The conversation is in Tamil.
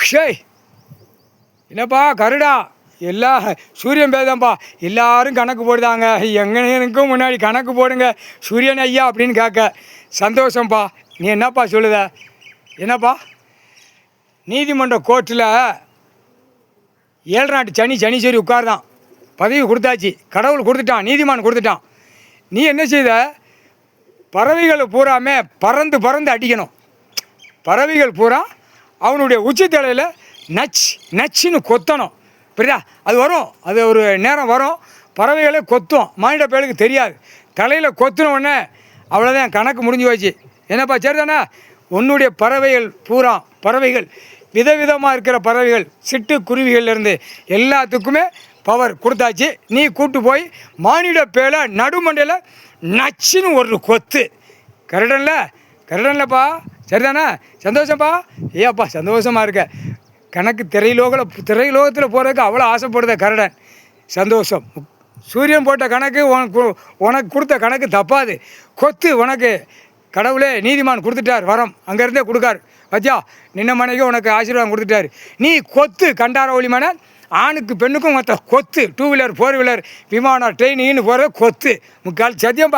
ஷேய் என்னப்பா கருடா எல்லா சூரியன் பேதான்ப்பா எல்லாரும் கணக்கு போடுதாங்க எங்கனுக்கும் முன்னாடி கணக்கு போடுங்க சூரியன் ஐயா அப்படின்னு கேட்க சந்தோஷம்ப்பா. நீ என்னப்பா சொல்லுத? என்னப்பா நீதிமன்ற கோர்ட்டில் 7 நாட்டு சனீஸ்வரி உட்கார்தான். பதவி கொடுத்தாச்சு, கடவுள் கொடுத்துட்டான், நீதிமான் கொடுத்துட்டான். நீ என்ன செய்த? பறவைகளை பூராமே பறந்து பறந்து அடிக்கணும். பறவைகள் பூரா அவனுடைய உச்சித்தலையில் நச்சுன்னு கொத்தணும். புரியுதா? அது வரும், அது ஒரு நேரம் வரும், பறவைகளே கொத்தும். மானிட பயலுக்கு தெரியாது. தலையில் கொத்தின உடனே அவ்வளோதான், கணக்கு முடிஞ்சு போச்சு. என்னப்பா சரிதானே? உன்னுடைய பறவைகள் பூரா, பறவைகள் விதவிதமாக இருக்கிற பறவைகள், சிட்டு குருவிகள்லேருந்து எல்லாத்துக்குமே பவர் கொடுத்தாச்சு. நீ கூட்டு போய் மானிட பேலை நடுமண்டையில் நச்சுன்னு ஒரு கொத்து. கரடன்லப்பா சரிதானே? சந்தோஷம்ப்பா. ஏப்பா சந்தோஷமாக இருக்க. கணக்கு திரையுலோகத்தில் போகிறதுக்கு அவ்வளோ ஆசைப்படுத கரடன். சந்தோஷம். சூரியன் போட்ட கணக்கு உனக்கு கொடுத்த கணக்கு தப்பாது. கொத்து உனக்கு கடவுளே நீதிமான் கொடுத்துட்டார் வரம், அங்கேருந்தே கொடுக்காரு. வச்சா நின்ன மனைக்கு உனக்கு ஆசீர்வாதம் கொடுத்துட்டாரு. நீ கொத்து கண்டார ஒளிமான ஆணுக்கு பெண்ணுக்கும் மற்ற கொத்து. 2 வீலர் 4 வீலர் விமானம் ட்ரெயினின்னு போகிற கொத்து. முக்கால் சத்தியம்.